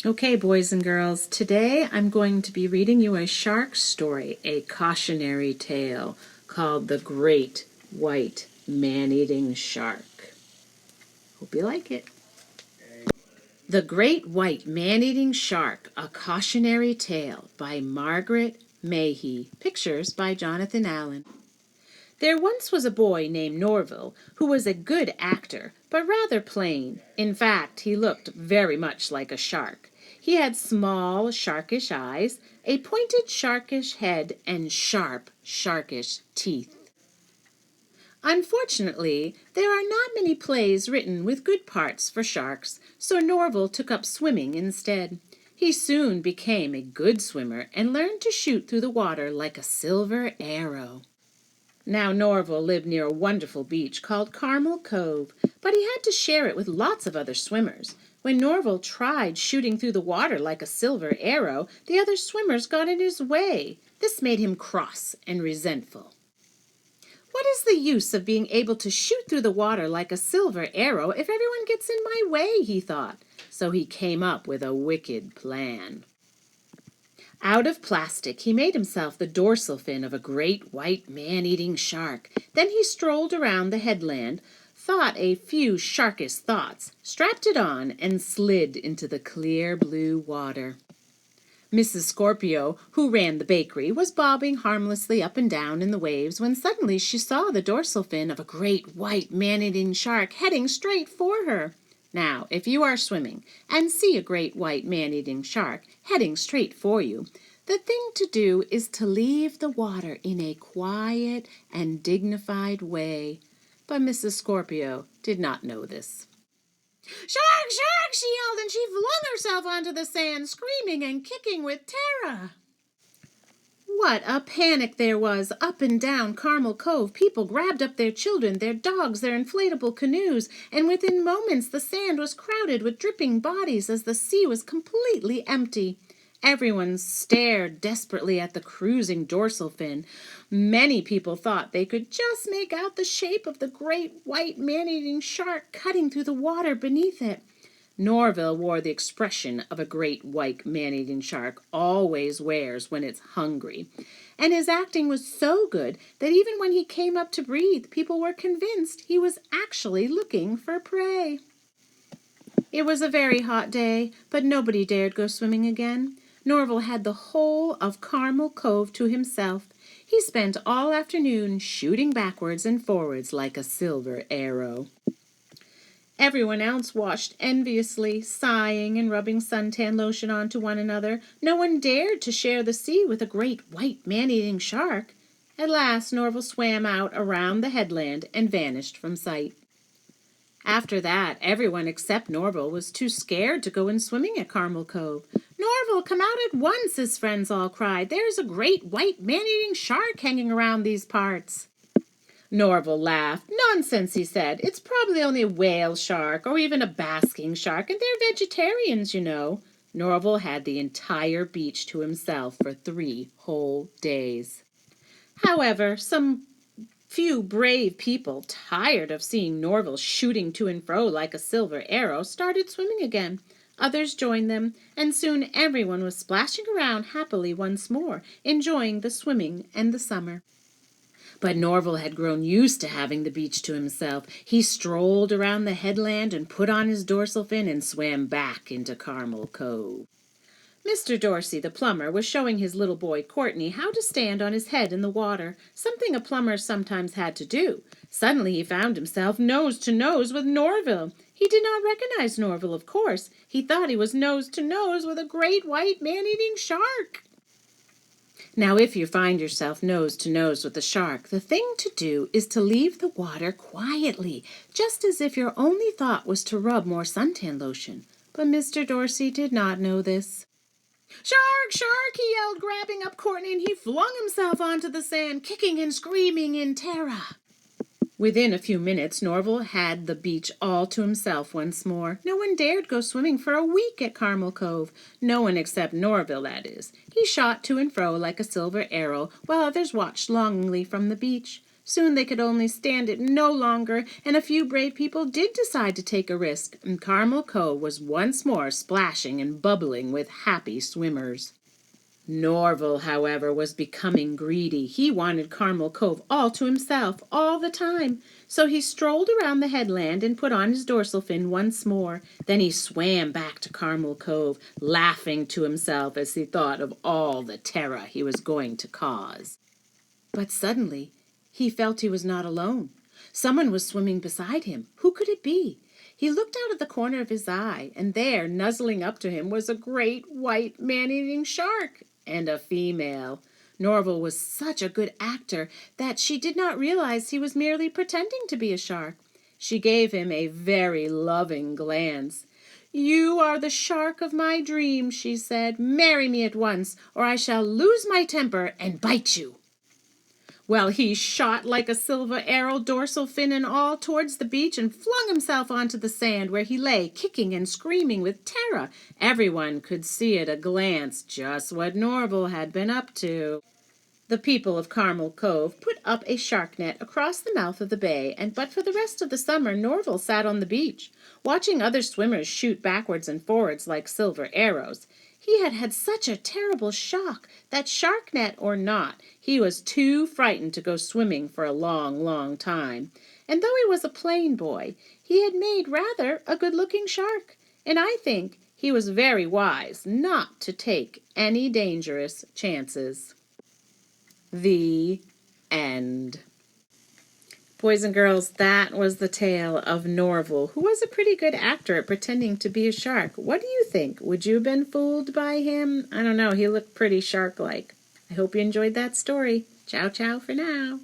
Okay, boys and girls, today I'm going to be reading you a shark story, a cautionary tale called The Great White Man-Eating Shark. Hope you like it. The Great White Man-Eating Shark, a Cautionary Tale by Margaret Mahy. Pictures by Jonathan Allen. There once was a boy named Norval who was a good actor, but rather plain. In fact, he looked very much like a shark. He had small, sharkish eyes, a pointed, sharkish head, and sharp, sharkish teeth. Unfortunately, there are not many plays written with good parts for sharks, so Norval took up swimming instead. He soon became a good swimmer and learned to shoot through the water like a silver arrow. Now Norval lived near a wonderful beach called Carmel Cove, but he had to share it with lots of other swimmers. When Norval tried shooting through the water like a silver arrow, the other swimmers got in his way. This made him cross and resentful. What is the use of being able to shoot through the water like a silver arrow if everyone gets in my way, he thought. So he came up with a wicked plan. Out of plastic, he made himself the dorsal fin of a great white man-eating shark. Then he strolled around the headland, thought a few sharkish thoughts, strapped it on, and slid into the clear blue water. Mrs. Scorpio, who ran the bakery, was bobbing harmlessly up and down in the waves when suddenly she saw the dorsal fin of a great white man-eating shark heading straight for her. Now, if you are swimming and see a great white man-eating shark heading straight for you, the thing to do is to leave the water in a quiet and dignified way. But Mrs. Scorpio did not know this. "Shark! Shark!" she yelled, and she flung herself onto the sand, screaming and kicking with terror. What a panic there was up and down Carmel Cove. People grabbed up their children, their dogs, their inflatable canoes, and within moments the sand was crowded with dripping bodies as the sea was completely empty. Everyone stared desperately at the cruising dorsal fin. Many people thought they could just make out the shape of the great white man-eating shark cutting through the water beneath it. Norval wore the expression of a great white man-eating shark always wears when it's hungry. And his acting was so good that even when he came up to breathe, people were convinced he was actually looking for prey. It was a very hot day, but nobody dared go swimming again. Norval had the whole of Carmel Cove to himself. He spent all afternoon shooting backwards and forwards like a silver arrow. Everyone else watched enviously, sighing and rubbing suntan lotion onto one another. No one dared to share the sea with a great white man-eating shark. At last Norval swam out around the headland and vanished from sight. After that, everyone except Norval was too scared to go in swimming at Carmel Cove. "Norval, come out at once," his friends all cried. "There's a great white man-eating shark hanging around these parts." Norval laughed. "Nonsense," he said. "It's probably only a whale shark or even a basking shark, and they're vegetarians, you know." Norval had the entire beach to himself for 3 whole days. However, some few brave people, tired of seeing Norval shooting to and fro like a silver arrow, started swimming again. Others joined them, and soon everyone was splashing around happily once more, enjoying the swimming and the summer. But Norval had grown used to having the beach to himself. He strolled around the headland and put on his dorsal fin and swam back into Carmel Cove. Mr. Dorsey, the plumber, was showing his little boy Courtney how to stand on his head in the water, something a plumber sometimes had to do. Suddenly he found himself nose to nose with Norval. He did not recognize Norval, of course. He thought he was nose to nose with a great white man-eating shark. Now, if you find yourself nose to nose with a shark, the thing to do is to leave the water quietly, just as if your only thought was to rub more suntan lotion. But Mr. Dorsey did not know this. "Shark! Shark!" he yelled, grabbing up Courtney, and he flung himself onto the sand, kicking and screaming in terror. Within a few minutes, Norval had the beach all to himself once more. No one dared go swimming for a week at Carmel Cove. No one except Norval, that is. He shot to and fro like a silver arrow, while others watched longingly from the beach. Soon they could only stand it no longer, and a few brave people did decide to take a risk, and Carmel Cove was once more splashing and bubbling with happy swimmers. Norval, however, was becoming greedy. He wanted Carmel Cove all to himself, all the time. So he strolled around the headland and put on his dorsal fin once more. Then he swam back to Carmel Cove, laughing to himself as he thought of all the terror he was going to cause. But suddenly, he felt he was not alone. Someone was swimming beside him. Who could it be? He looked out of the corner of his eye, and there, nuzzling up to him, was a great white man-eating shark, and a female. Norval was such a good actor that she did not realize he was merely pretending to be a shark. She gave him a very loving glance. "You are the shark of my dreams," she said. "Marry me at once, or I shall lose my temper and bite you." Well, he shot like a silver arrow, dorsal fin and all, towards the beach and flung himself onto the sand, where he lay, kicking and screaming with terror. Everyone could see at a glance just what Norval had been up to. The people of Carmel Cove put up a shark net across the mouth of the bay, but for the rest of the summer Norval sat on the beach, watching other swimmers shoot backwards and forwards like silver arrows. He had had such a terrible shock that, shark net or not, he was too frightened to go swimming for a long, long time. And though he was a plain boy, he had made rather a good-looking shark, and I think he was very wise not to take any dangerous chances. The end. Boys and girls, that was the tale of Norval, who was a pretty good actor at pretending to be a shark. What do you think? Would you have been fooled by him? I don't know. He looked pretty shark-like. I hope you enjoyed that story. Ciao, ciao for now.